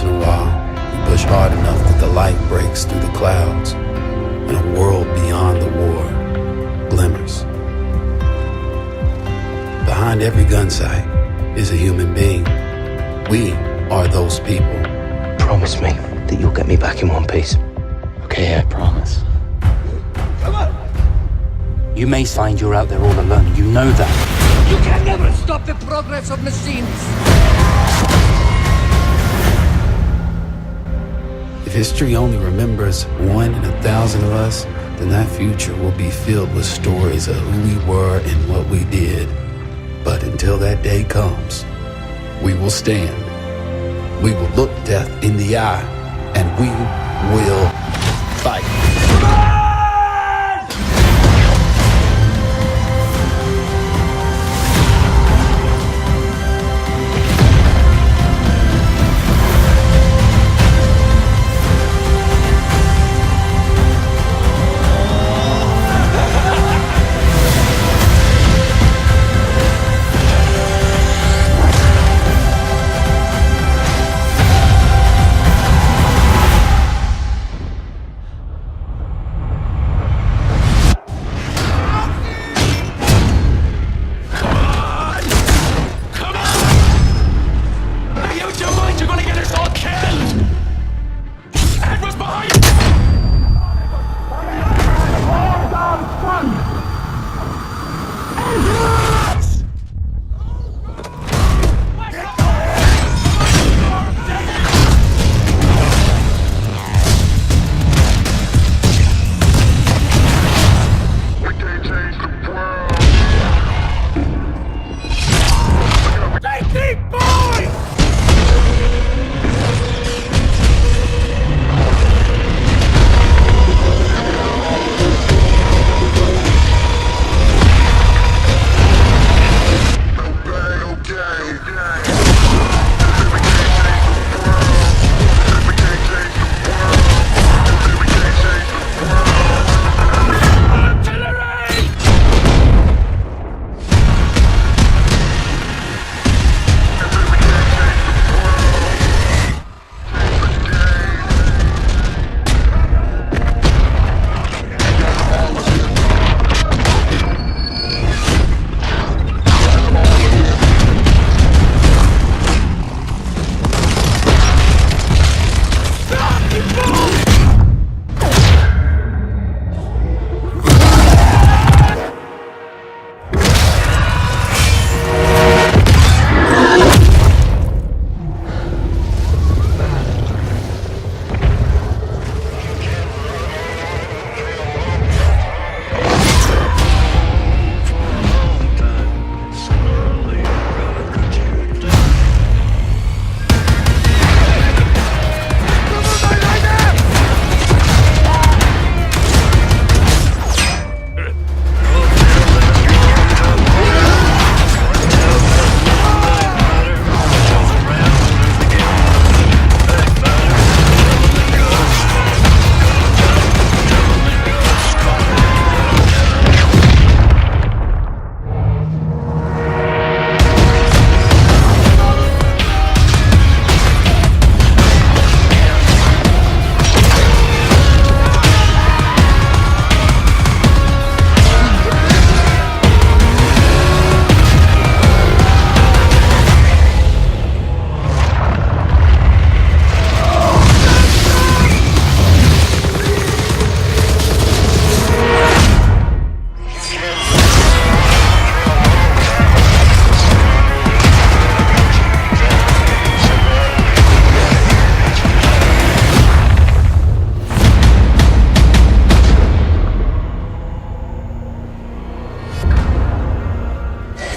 in a while, you push hard enough that the light breaks through the clouds, and a world beyond the war glimmers. Behind every gun sight is a human being. We are those people. Promise me that you'll get me back in one piece. Okay, I promise. Come on! You may find you're out there all alone. You know that. You can never stop the progress of machines! If history only remembers 1 in 1,000 of us, then that future will be filled with stories of who we were and what we did. But until that day comes, we will stand. We will look death in the eye, and we will fight.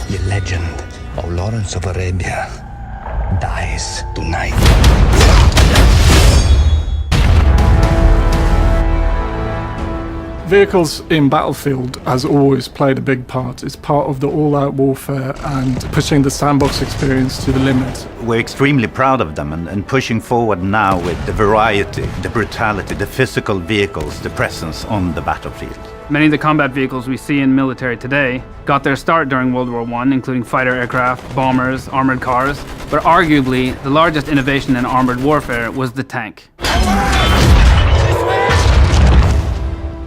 The legend of Lawrence of Arabia dies tonight. Vehicles in Battlefield has always played a big part. It's part of the all-out warfare and pushing the sandbox experience to the limit. We're extremely proud of them and pushing forward now with the variety, the brutality, the physical vehicles, the presence on the battlefield. Many of the combat vehicles we see in military today got their start during World War I, including fighter aircraft, bombers, armored cars. But arguably, the largest innovation in armored warfare was the tank.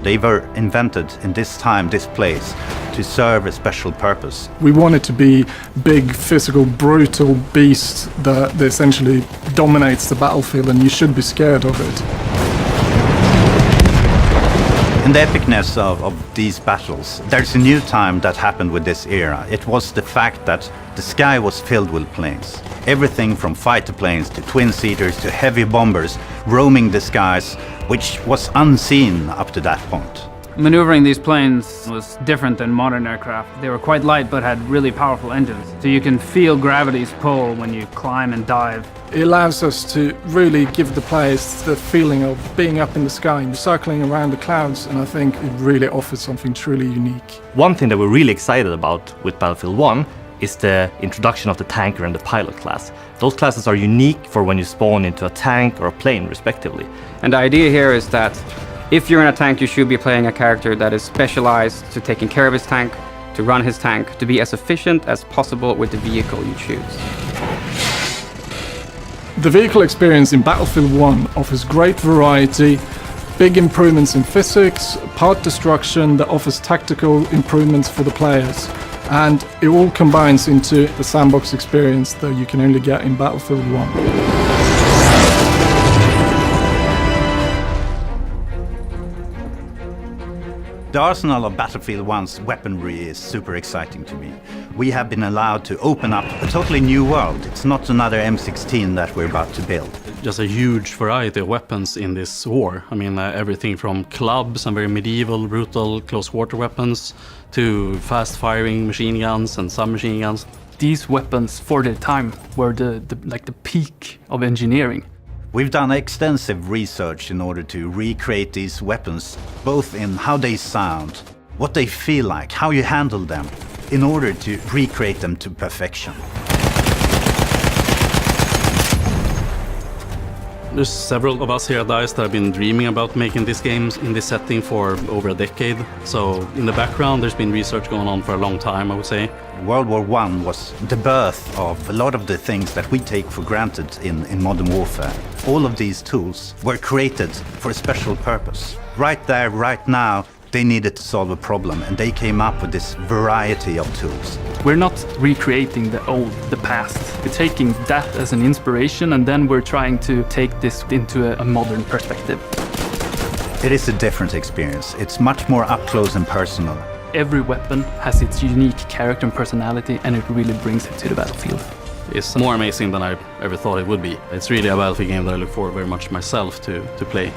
They were invented in this time, this place, to serve a special purpose. We want it to be big, physical, brutal beast that essentially dominates the battlefield, and you should be scared of it. In the epicness of these battles, there's a new time that happened with this era. It was the fact that the sky was filled with planes. Everything from fighter planes to twin-seaters to heavy bombers roaming the skies, which was unseen up to that point. Maneuvering these planes was different than modern aircraft. They were quite light but had really powerful engines. So you can feel gravity's pull when you climb and dive. It allows us to really give the players the feeling of being up in the sky and circling around the clouds, and I think it really offers something truly unique. One thing that we're really excited about with Battlefield 1 is the introduction of the tanker and the pilot class. Those classes are unique for when you spawn into a tank or a plane, respectively. And the idea here is that if you're in a tank, you should be playing a character that is specialized to taking care of his tank, to run his tank, to be as efficient as possible with the vehicle you choose. The vehicle experience in Battlefield 1 offers great variety, big improvements in physics, part destruction that offers tactical improvements for the players, and it all combines into the sandbox experience that you can only get in Battlefield 1. The arsenal of Battlefield 1's weaponry is super exciting to me. We have been allowed to open up a totally new world. It's not another M16 that we're about to build. Just a huge variety of weapons in this war. I mean, everything from clubs and very medieval, brutal, close-quarter weapons to fast-firing machine guns and submachine guns. These weapons, for their time, were the peak of engineering. We've done extensive research in order to recreate these weapons, both in how they sound, what they feel like, how you handle them, in order to recreate them to perfection. There's several of us here at DICE that have been dreaming about making these games in this setting for over a decade. So in the background, there's been research going on for a long time, I would say. World War I was the birth of a lot of the things that we take for granted in modern warfare. All of these tools were created for a special purpose. Right there, right now, they needed to solve a problem, and they came up with this variety of tools. We're not recreating the past. We're taking that as an inspiration, and then we're trying to take this into a modern perspective. It is a different experience. It's much more up close and personal. Every weapon has its unique character and personality, and it really brings it to the battlefield. It's more amazing than I ever thought it would be. It's really a Battlefield game that I look forward very much myself to play.